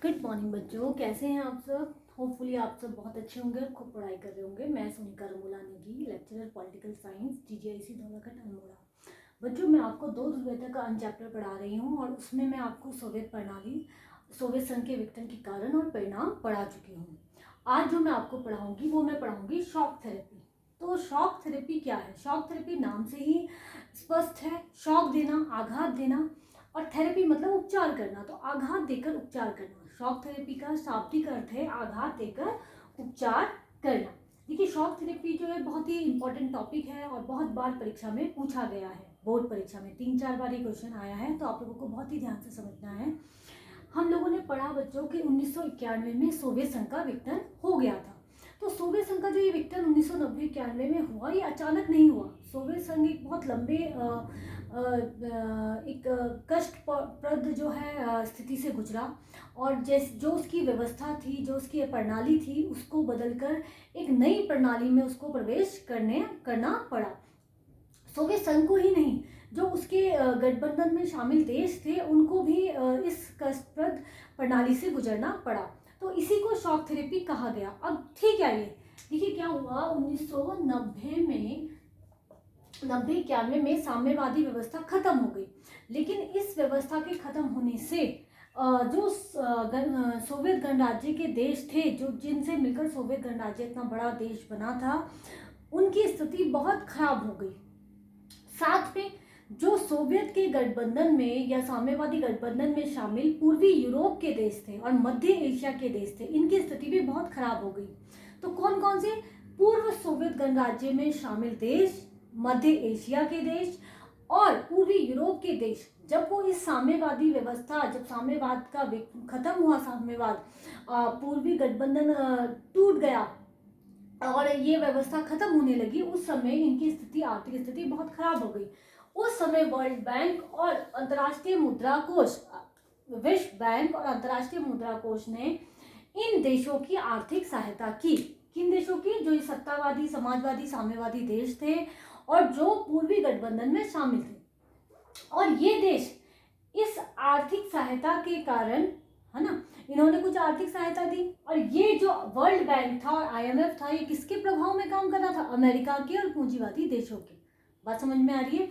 Good morning बच्चों, कैसे हैं आप सब। होपफुली आप सब बहुत अच्छे होंगे और खूब पढ़ाई कर रहे होंगे। मैं Sonika Ramola Negi, lecturer political science, GGIC Dhaulaghat Almora. बच्चों, मैं आपको 2 ध्रुवीयता का चैप्टर पढ़ा रही हूँ और उसमें मैं आपको सोवियत प्रणाली, सोवियत संघ के विघटन के कारण और परिणाम पढ़ा चुकी हूँ। आज जो मैं आपको पढ़ाऊंगी वो मैं पढ़ाऊंगी शॉक थेरेपी। तो शॉक थेरेपी क्या है? शॉक थेरेपी नाम से ही स्पष्ट है, शॉक देना, आघात देना, और थेरेपी मतलब उपचार करना। तो आघात देकर उपचार करना, शॉक थेरेपी का शाब्दिक अर्थ है आघात देकर उपचार करना। देखिए, शॉक थेरेपी जो है बहुत ही इंपॉर्टेंट टॉपिक है और बहुत बार परीक्षा में पूछा गया है। बोर्ड परीक्षा में 3-4 बार ये क्वेश्चन आया है, तो आप लोगों को बहुत ही ध्यान से समझना है। हम लोगों ने पढ़ा बच्चों कि 1991 में सोवियत संघ का विघटन हो गया था। तो सोवियत संघ का जो ये विघटन 1990-91 में हुआ, ये अचानक नहीं हुआ। सोवियत संघ एक बहुत लंबे एक कष्टप्रद जो है स्थिति से गुजरा, और जो उसकी व्यवस्था थी, जो उसकी प्रणाली थी, उसको बदलकर एक नई प्रणाली में उसको प्रवेश करना पड़ा। सोवियत संघ को ही नहीं, जो उसके गठबंधन में शामिल देश थे, उनको भी इस कष्टप्रद प्रणाली से गुजरना पड़ा। तो इसी को शॉक थेरेपी कहा गया। अब ठीक है, ये देखिए क्या हुआ। 1990 में 90-91 में साम्यवादी व्यवस्था खत्म हो गई, लेकिन इस व्यवस्था के खत्म होने से जो सोवियत गणराज्य के देश थे, जो जिनसे मिलकर सोवियत गणराज्य इतना बड़ा देश बना था, उनकी स्थिति बहुत खराब हो गई। साथ में जो सोवियत के गठबंधन में या साम्यवादी गठबंधन में शामिल पूर्वी यूरोप के देश थे और मध्य एशिया के देश थे, इनकी स्थिति भी बहुत खराब हो गई। तो कौन कौन से? पूर्व सोवियत गणराज्य में शामिल देश, मध्य एशिया के देश और पूर्वी यूरोप के देश। जब वो इस साम्यवादी व्यवस्था, जब साम्यवाद का खत्म हुआ, साम्यवाद पूर्वी गठबंधन टूट गया और ये व्यवस्था खत्म होने लगी, उस समय इनकी स्थिति, आर्थिक स्थिति बहुत खराब हो गई। उस समय वर्ल्ड बैंक और अंतर्राष्ट्रीय मुद्रा कोष, विश्व बैंक और अंतर्राष्ट्रीय मुद्रा कोष ने इन देशों की आर्थिक सहायता की। किन देशों की? जो सत्तावादी, समाजवादी, साम्यवादी देश थे और जो पूर्वी गठबंधन में शामिल थे। और ये देश इस आर्थिक सहायता के कारण, है ना, इन्होंने कुछ आर्थिक सहायता दी। और ये जो वर्ल्ड बैंक था और आईएमएफ था, ये किसके प्रभाव में काम कर रहा था? अमेरिका के और पूंजीवादी देशों के। बात समझ में आ रही है?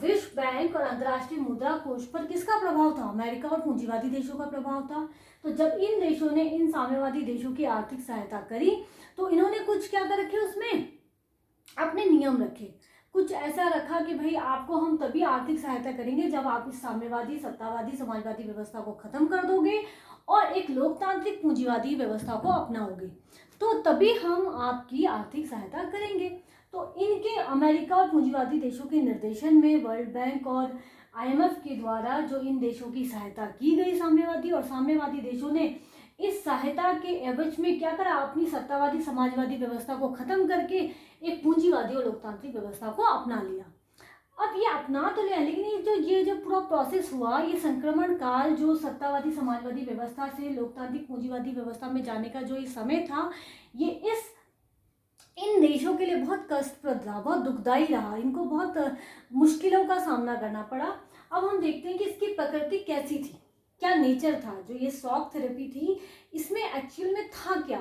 विश्व बैंक और अंतर्राष्ट्रीय मुद्रा कोष पर किसका प्रभाव था? अमेरिका और पूंजीवादी देशों का प्रभाव था। तो जब इन देशों ने इन साम्यवादी देशों की आर्थिक सहायता करी, तो इन्होंने कुछ क्या कर रखे? उसमें अपने नियम रखे। कुछ ऐसा रखा कि भाई आपको हम तभी आर्थिक सहायता करेंगे जब आप इस साम्यवादी, सत्तावादी, समाजवादी व्यवस्था को खत्म कर दोगे और एक लोकतांत्रिक पूंजीवादी व्यवस्था को अपनाओगे, तो तभी हम आपकी आर्थिक सहायता करेंगे। तो इनके अमेरिका और पूंजीवादी देशों के निर्देशन में वर्ल्ड बैंक और आईएमएफ के द्वारा जो इन देशों की सहायता की गई साम्यवादी, और साम्यवादी देशों ने इस सहायता के एवज में क्या करा? अपनी सत्तावादी, समाजवादी व्यवस्था को खत्म करके एक पूंजीवादी और लोकतांत्रिक व्यवस्था को अपना लिया। अब ये अपना तो लिया, लेकिन ये जो पूरा प्रोसेस हुआ, ये संक्रमण काल, जो सत्तावादी, समाजवादी व्यवस्था से लोकतांत्रिक, पूंजीवादी व्यवस्था में जाने का जो ये समय था, ये इन देशों के लिए बहुत कष्टप्रद रहा, बहुत दुखदायी रहा। इनको बहुत मुश्किलों का सामना करना पड़ा। अब हम देखते हैं कि इसकी प्रकृति कैसी थी, क्या नेचर था। जो ये शॉक थेरेपी थी, इसमें एक्चुअल में था क्या?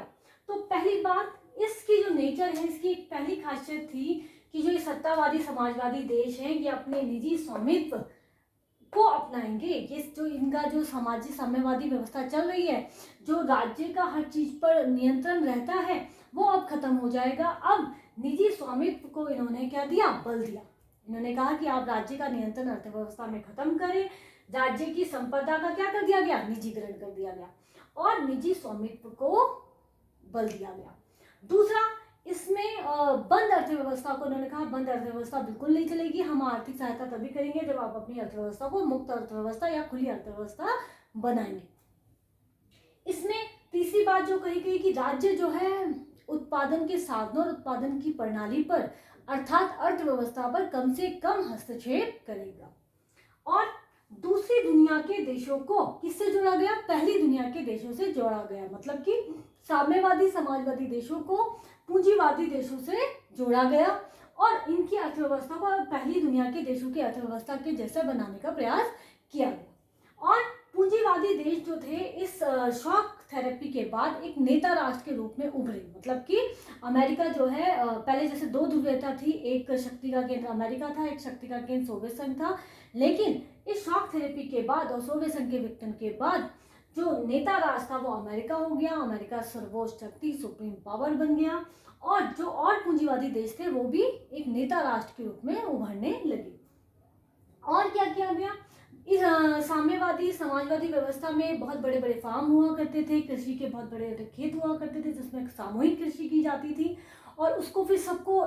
तो पहली बात, इसकी जो नेचर है, इसकी एक पहली खासियत थी कि जो ये सत्तावादी, समाजवादी देश हैं, ये अपने निजी स्वामित्व को अपनाएंगे। ये जो इनका जो सामाजिक साम्यवादी व्यवस्था चल रही है, जो राज्य का हर चीज पर नियंत्रण रहता है, वो अब खत्म हो जाएगा। अब निजी स्वामित्व को इन्होंने क्या दिया? बल दिया। इन्होंने कहा कि आप राज्य का नियंत्रण अर्थव्यवस्था में खत्म करें। राज्य की संपदा का क्या कर दिया गया? निजीकरण कर दिया गया और निजी स्वामित्व को बल दिया गया। दूसरा, इसमें बंद अर्थव्यवस्था को इन्होंने कहा बंद अर्थव्यवस्था बिल्कुल नहीं चलेगी, हम आर्थिक सहायता तभी करेंगे जब आप अपनी अर्थव्यवस्था को मुक्त अर्थव्यवस्था या खुली अर्थव्यवस्था बनाएंगे। इसमें तीसरी बात जो कही गई कि राज्य जो है उत्पादन के साधनों और उत्पादन की प्रणाली पर, अर्थात अर्थव्यवस्था पर कम से कम हस्तक्षेप करेगा। और दूसरी दुनिया के देशों को किससे जोड़ा गया? पहली दुनिया के देशों से जोड़ा गया। मतलब कि साम्यवादी, समाजवादी देशों को पूंजीवादी देशों से जोड़ा गया और इनकी अर्थव्यवस्था को पहली दुनिया के देशों की अर्थव्यवस्था के जैसा बनाने का प्रयास किया गया। और पूंजीवादी देश जो थे इस शॉक थेरेपी के बाद एक नेता राष्ट्र के रूप में उभरे। मतलब कि अमेरिका जो है पहले जैसे दो ध्रुवीयता थी, एक शक्ति का केंद्र अमेरिका था, एक शक्ति का केंद्र सोवियत संघ था। लेकिन इस शॉक थेरेपी के बाद और सोवियत संघ के विघटन के बाद जो नेता राष्ट्र था वो अमेरिका हो गया। अमेरिका सर्वोच्च शक्ति सुप्रीम पावर बन गया और जो और पूंजीवादी देश थे वो भी एक नेता राष्ट्र के रूप में उभरने लगे। और क्या किया गया, इस साम्यवादी समाजवादी व्यवस्था में बहुत बड़े बड़े फार्म हुआ करते थे, कृषि के बहुत बड़े बड़े खेत हुआ करते थे जिसमें सामूहिक कृषि की जाती थी और उसको फिर सबको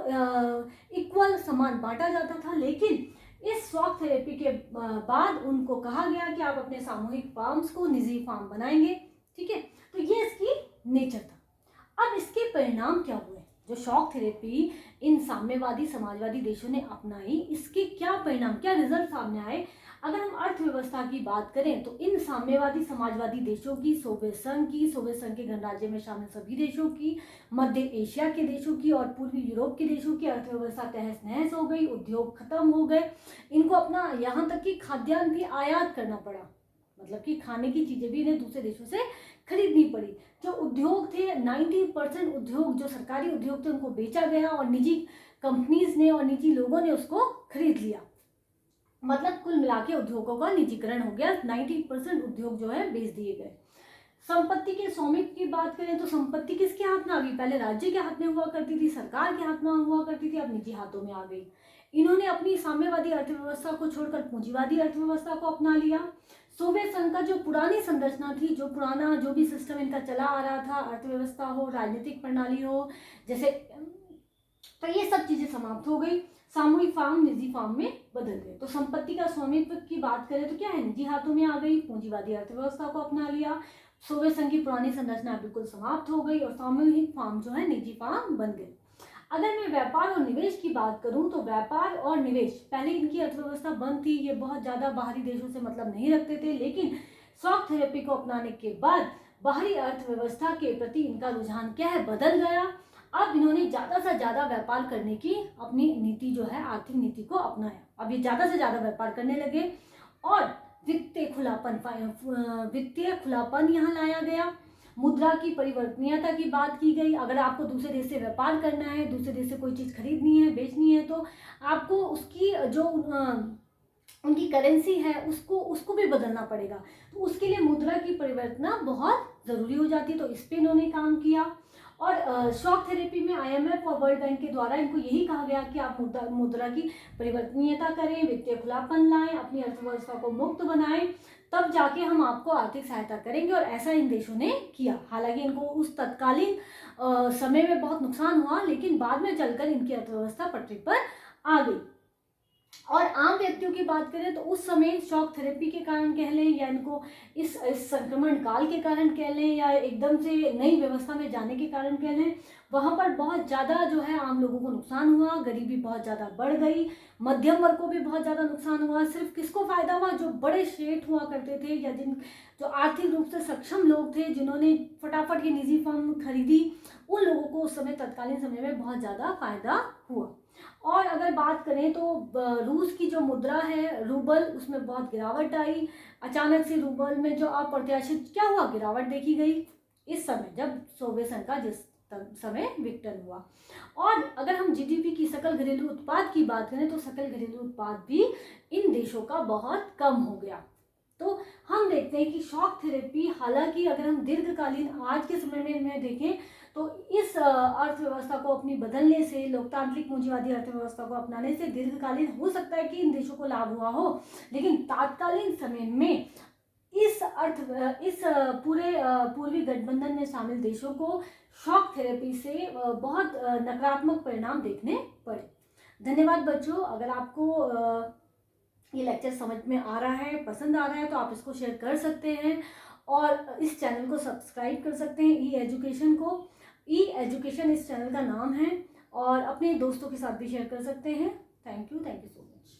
इक्वल समान बांटा जाता था। लेकिन इस शॉक थेरेपी के बाद उनको कहा गया कि आप अपने सामूहिक फार्म्स को निजी फार्म बनाएंगे। ठीक है, तो ये इसकी नेचर था। अब इसके परिणाम क्या हुए, जो शॉक थेरेपी इन साम्यवादी समाजवादी देशों ने अपनाई, इसके क्या परिणाम, क्या रिजल्ट सामने आए। अगर हम अर्थव्यवस्था की बात करें तो इन साम्यवादी समाजवादी देशों की, सोवियत संघ के गणराज्य में शामिल सभी देशों की, मध्य एशिया के देशों की और पूर्वी यूरोप के देशों की अर्थव्यवस्था तहस नहस हो गई, उद्योग खत्म हो गए। इनको अपना यहाँ तक कि खाद्यान्न भी आयात करना पड़ा, मतलब कि खाने की चीजें भी इन्हें दूसरे देशों से खरीदनी पड़ी। जो उद्योग थे 90% उद्योग जो सरकारी उद्योग थे उनको बेचा गया और निजी कंपनीज ने और निजी लोगों ने उसको खरीद लिया। मतलब कुल मिला के उद्योगों का निजीकरण हो गया, 90% उद्योग जो है बेच दिए गए। संपत्ति के स्वामित्व की बात करें तो संपत्ति किसके हाथ में आ गई, पहले राज्य के हाथ में हुआ करती थी, सरकार के हाथ में हुआ करती थी, अब निजी हाथों में आ गई। इन्होंने अपनी साम्यवादी अर्थव्यवस्था को छोड़कर पूंजीवादी अर्थव्यवस्था को अपना लिया। सोवियत संघ का जो पुरानी संरचना थी, जो पुराना जो भी सिस्टम इनका चला आ रहा था, अर्थव्यवस्था हो, राजनीतिक प्रणाली हो, जैसे, तो ये सब चीजें समाप्त हो गई। सामूहिक फार्म निजी फार्म में बदल गए। तो संपत्ति का स्वामित्व की बात करें तो क्या है, निजी हाथों में आ गई, पूंजीवादी अर्थव्यवस्था को अपना लिया। सोवियत संघ की पुरानी संरचना बिल्कुल समाप्त हो गई और सामूहिक फार्म जो है निजी फार्म बन गए। अगर मैं व्यापार और निवेश की बात करूं तो व्यापार और निवेश, पहले इनकी अर्थव्यवस्था बंद थी, ये बहुत ज्यादा बाहरी देशों से मतलब नहीं रखते थे। लेकिन शॉक थेरेपी को अपनाने के बाद बाहरी अर्थव्यवस्था के प्रति इनका रुझान क्या है, बदल गया। अब इन्होंने ज्यादा से ज्यादा व्यापार करने की अपनी नीति जो है, आर्थिक नीति को अपनाया। अब ये ज्यादा से ज्यादा व्यापार करने लगे और वित्तीय खुलापन यहाँ लाया गया। मुद्रा की परिवर्तनीयता की बात की गई। अगर आपको दूसरे देश से व्यापार करना है, दूसरे देश से कोई चीज खरीदनी है, बेचनी है, तो आपको उसकी जो उनकी करेंसी है उसको भी बदलना पड़ेगा। तो उसके लिए मुद्रा की परिवर्तना बहुत जरूरी हो जाती है। तो इस पे इन्होंने काम किया। और शॉक थेरेपी में IMF और वर्ल्ड बैंक के द्वारा इनको यही कहा गया कि आप मुद्रा की परिवर्तनीयता करें, वित्तीय खुलापन लाएं, अपनी अर्थव्यवस्था को मुक्त बनाएं, तब जाके हम आपको आर्थिक सहायता करेंगे। और ऐसा इन देशों ने किया। हालांकि इनको उस तत्कालीन समय में बहुत नुकसान हुआ, लेकिन बाद में चलकर इनकी अर्थव्यवस्था पटरी पर आ गई। और आम व्यक्तियों की बात करें तो उस समय शॉक थेरेपी के कारण कह लें या इनको इस संक्रमण काल के कारण कह लें या एकदम से नई व्यवस्था में जाने के कारण कह लें, वहाँ पर बहुत ज़्यादा जो है आम लोगों को नुकसान हुआ, गरीबी बहुत ज़्यादा बढ़ गई, मध्यम वर्ग को भी बहुत ज़्यादा नुकसान हुआ। सिर्फ किसको फायदा हुआ, जो बड़े शेठ हुआ करते थे या जो आर्थिक रूप से सक्षम लोग थे, जिन्होंने फटाफट ये निजी फर्म खरीदी, उन लोगों को उस समय तत्कालीन समय में बहुत ज़्यादा फायदा हुआ। और अगर बात करें तो रूस की जो मुद्रा है रूबल, उसमें बहुत गिरावट आई। अचानक से रूबल में जो अप्रत्याशित क्या हुआ, गिरावट देखी गई इस समय जब सोवियत संघ का जिस समय विघटन हुआ। और अगर हम GDP की, सकल घरेलू उत्पाद की बात करें तो सकल घरेलू उत्पाद भी इन देशों का बहुत कम हो गया। तो हम देखते हैं कि शॉक थेरेपी, हालांकि अगर हम दीर्घकालीन आज के समय में देखें तो इस अर्थव्यवस्था को अपनी बदलने से, लोकतांत्रिक पूंजीवादी अर्थव्यवस्था को अपनाने से दीर्घकालीन हो सकता है कि इन देशों को लाभ हुआ हो, लेकिन तात्कालीन समय में इस पूरे पूर्वी गठबंधन में शामिल देशों को शॉक थेरेपी से बहुत नकारात्मक परिणाम देखने पड़े। धन्यवाद बच्चों। अगर आपको ये लेक्चर समझ में आ रहा है, पसंद आ रहा है, तो आप इसको शेयर कर सकते हैं और इस चैनल को सब्सक्राइब कर सकते हैं। ई-एजुकेशन को, ई-एजुकेशन इस चैनल का नाम है, और अपने दोस्तों के साथ भी शेयर कर सकते हैं। Thank you so much.